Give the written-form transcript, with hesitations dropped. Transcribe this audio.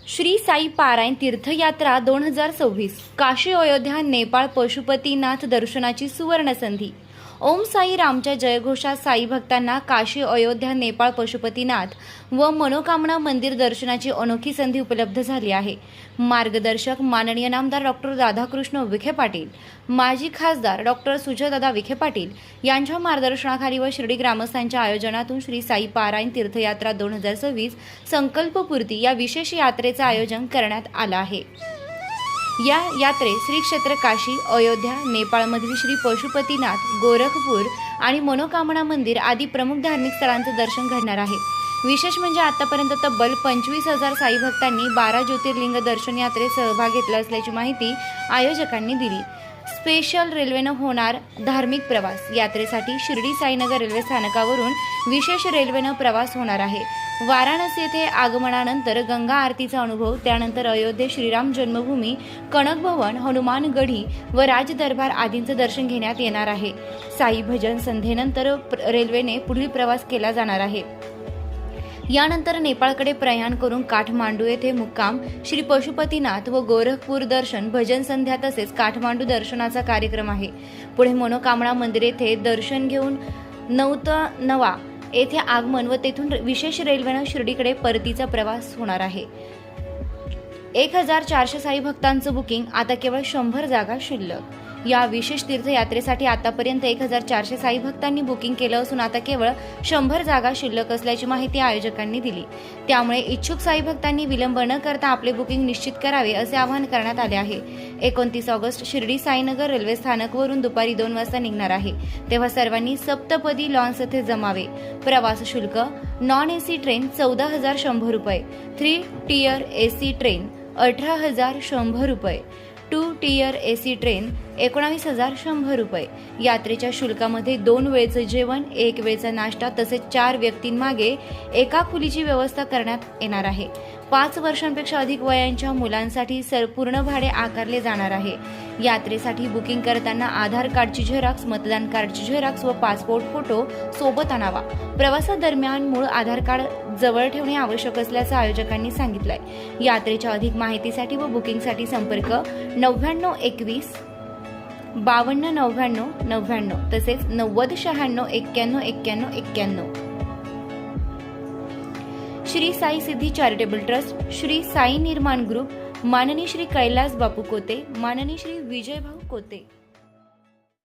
श्री साई पारायण तीर्थयात्रा 2026 काशी अयोध्या नेपाळ पशुपतीनाथ दर्शनाची सुवर्ण संधी। ओम साई रामच्या जयघोषात साई भक्तांना काशी अयोध्या नेपाळ पशुपतीनाथ व मनोकामना मंदिर दर्शनाची अनोखी संधी उपलब्ध झाली आहे। मार्गदर्शक माननीय नामदार डॉक्टर राधाकृष्ण विखे पाटील, माजी खासदार डॉक्टर सुजयदादा विखे पाटील यांच्या मार्गदर्शनाखाली व शिर्डी ग्रामस्थांच्या आयोजनातून श्री साई पारायण तीर्थयात्रा 2026 संकल्पपूर्ती या विशेष यात्रेचे आयोजन करण्यात आले आहे। या यात्रेत श्री क्षेत्र काशी अयोध्या नेपाळमधील श्री पशुपतीनाथ, गोरखपूर आणि मनोकामना मंदिर आदी प्रमुख धार्मिक स्थळांचे दर्शन घडणार आहे। विशेष म्हणजे आतापर्यंत तब्बल 25,000 साई भक्तांनी 12 ज्योतिर्लिंग दर्शन यात्रेत सहभाग घेतला असल्याची माहिती आयोजकांनी दिली। स्पेशल रेल्वेने होणार धार्मिक प्रवास। यात्रेसाठी शिर्डी साईनगर रेल्वे स्थानकावरून विशेष रेल्वेने प्रवास होणार आहे। वाराणसी येथे आगमनानंतर गंगा आरतीचा अनुभव, त्यानंतर अयोध्ये श्रीराम जन्मभूमी, कनक भवन, हनुमान गढी व राजदरबार आदींचे दर्शन घेण्यात येणार आहे। साई भजन संध्येनंतर रेल्वेने पुढील प्रवास केला जाणार आहे। यानंतर नेपाळकडे प्रयाण करून काठमांडू येथे मुक्काम, श्री पशुपतीनाथ व गोरखपूर दर्शन, भजन संध्या तसेच काठमांडू दर्शनाचा कार्यक्रम आहे। पुढे मनोकामना मंदिर येथे दर्शन घेऊन नवा येथे आगमन व तेथून विशेष रेल्वेने शिर्डीकडे परतीचा प्रवास होणार आहे। 1400 साई भक्तांचं बुकिंग, आता केवळ 100 जागा शिल्लक। या विशेष तीर्थयात्रेसाठी आतापर्यंत 1400 साई भक्तांनी बुकिंग केलं असून आता केवळ 100 जागा शिल्लक असल्याची माहिती आयोजकांनी दिली। त्यामुळे इच्छुक साई भक्तांनी विलंब न करता आपले बुकिंग निश्चित करावे असे आवाहन करण्यात आले आहे। 29 ऑगस्ट शिर्डी साईनगर रेल्वे स्थानकवरून दुपारी 2 वाजता निघणार आहे, तेव्हा सर्वांनी सप्तपदी लॉन्स येथे जमावे। प्रवास शुल्क: नॉन एसी ट्रेन 14,100 रुपये, 3 टियर एसी ट्रेन 18,100 रुपये, 2 टियर एसी ट्रेन 19,100 रुपये। यात्रेच्या शुल्कामध्ये 2 वेळचे जेवण, 1 वेळचा नाश्ता तसेच 4 व्यक्तींमागे एका खोलीची व्यवस्था करण्यात येणार आहे। 5 वर्षांपेक्षा अधिक वयांच्या मुलांसाठी पूर्ण भाडे आकारले जाणार आहे। यात्रेसाठी बुकिंग करताना आधार कार्डची झेरॉक्स, मतदान कार्डची झेरॉक्स व पासपोर्ट फोटो सोबत आणावा। प्रवासादरम्यान मूळ आधार कार्ड जवळ ठेवणे आवश्यक असल्याचं आयोजकांनी सांगितलंय। यात्रेच्या अधिक माहितीसाठी व बुकिंगसाठी संपर्क 9921 529999 तसेच 9096919191। श्री साई सिद्धी चॅरिटेबल ट्रस्ट, श्री साई निर्माण ग्रुप, माननीय श्री कैलास बापू कोते, माननीय श्री विजय भाऊ कोते।